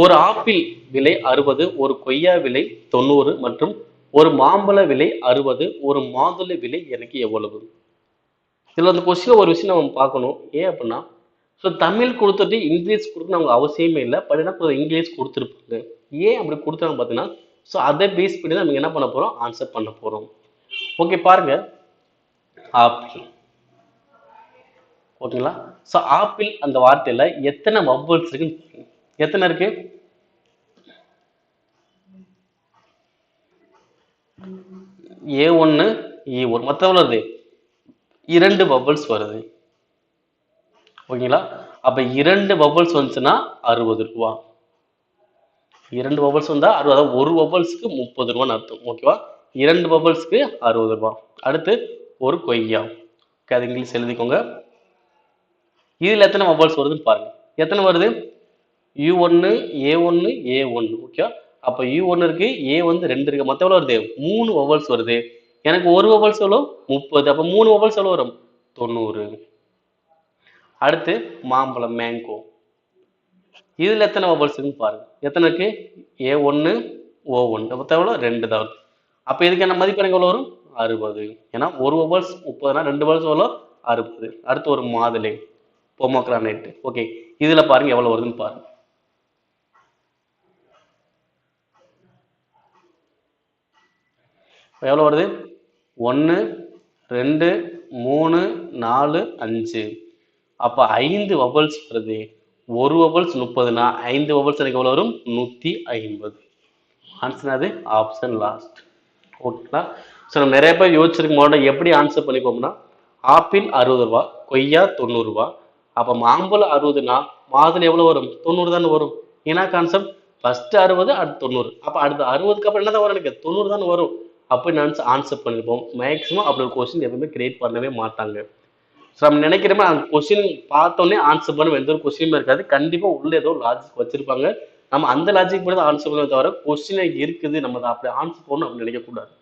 ஒரு ஆப்பிள் விலை 60, ஒரு கொய்யா விலை 90 மற்றும் ஒரு மாம்பழ விலை 60, ஒரு மாதுளை விலை எனக்கு எவ்வளவு? இதுல அந்த கொஸ்டின் ஒரு விஷயம் நம்ம பார்க்கணும். ஏன் அப்படின்னா ஸோ தமிழ் கொடுத்துட்டு இங்கிலீஷ் கொடுக்கணும் அவங்க அவசியமே இல்லை. பட் என்ன இங்கிலீஷ் கொடுத்துருப்பாங்க. ஏன் அப்படி கொடுத்தாங்க பார்த்தீங்கன்னா ஸோ அதை பேஸ் பண்ணி தான் நம்ம என்ன பண்ண போறோம், ஆன்சர் பண்ண போறோம். ஓகே பாருங்க, ஆப்பிள். ஓகேங்களா? ஸோ ஆப்பிள் அந்த வார்த்தையில எத்தனை வவ்வல்ஸ் இருக்குன்னு எத்தனை இருக்கு? A1 E1 மொத்தம் எவ்வளவு வருது? 2 வவ்வல்ஸ் வருது. ஓகேங்களா? அப்ப 2 வவ்வல்ஸ் வந்துச்சுன்னா 60 ரூபா. 2 வவ்வல்ஸ் வந்தா 60, அதாவது ஒரு வவ்வல்ஸ்க்கு 30 ரூபான்னு அர்த்தம். ஓகேவா? 2 வவ்வல்ஸ்க்கு 60 ரூபாய். அடுத்து ஒரு கொய்யா. அது இங்கிலீஷ் எழுதிக்கோங்க. இதுல எத்தனை வவ்வல்ஸ் வருதுன்னு பாருங்க. எத்தனை வருது? U1 A1 A1. ஓகே, அப்ப U1 இருக்கு, A வந்து 2 இருக்கு, மொத்தம் எவ்வளவு வருது? 3 வவ்வல்ஸ் வருது. எனக்கு ஒரு வவ்வல்ஸ் எவ்வளவு? 30. அப்ப 3 வவ்வல்ஸ் எவ்வளவு வரும்? 90. அடுத்து மாம்பழம், மேங்கோ. இதுல எத்தனை வவ்வல்ஸ் இருக்குன்னு பாருங்க. எத்தனை இருக்கு? A1 O1. மொத்தம் எவ்வளவு? 2 தான். அப்ப இதுக்கு என்ன மதிப்பு எனக்கு எவ்வளவு வரும்? 60. ஏன்னா ஒரு வவ்வல்ஸ் 30னா 2 வவ்வல்ஸ் எவ்வளவு? 60. அடுத்து ஒரு மாதுளை, பொமோகிரானேட். ஓகே, இதுல பாருங்க எவ்வளவு வருதுன்னு பாருங்க. எவ்வளவு வருது? 1 2 3 4 5. அப்ப 5 வவ்வல்ஸ் வருது. ஒரு வவ்வல்ஸ் 30னா 5 வவ்வல்ஸ் எனக்கு எவ்வளவு வரும்? 150. ஆன்சர் அது ஆப்ஷன் லாஸ்ட். ஓகேங்களா? ஸோ நம்ம நிறைய பேர் யோசிச்சிருக்க மாட்டோம் எப்படி ஆன்சர் பண்ணிப்போம்னா ஆப்பிள் 60 ரூபா, கொய்யா 90 ரூபா. அப்ப மாம்பழம் 60னா மாதுளை எவ்வளவு வரும்? 90 தானே வரும். ஏன்னா கான்செப்ட் ஃபர்ஸ்ட் 60 அடுத்து 90. அப்ப அடுத்து 60க்கு அப்புறம் என்னதான் வரும்? எனக்கு 90 தானே வரும். அப்படி நான் ஆன்சர் பண்ணிருப்போம். மேக்ஸிமம் அப்படி ஒரு கொஸ்டின் எப்பவுமே கிரியேட் பண்ணவே மாட்டாங்க. ஸோ நம்ம நினைக்கிறோமே அந்த கொஸ்டின் பார்த்தோன்னே ஆன்சர் பண்ண எந்த ஒரு கொஸ்டினுமே இருக்காது. கண்டிப்பா உள்ள ஏதோ லாஜிக் வச்சிருப்பாங்க. நம்ம அந்த லாஜிக் படி தான் ஆன்சர் பண்ணுவோம் தவிர கொஸ்டினே இருக்குது நம்ம அதை அப்படி ஆன்சர் பண்ணணும் அப்படின்னு நினைக்கக்கூடாது.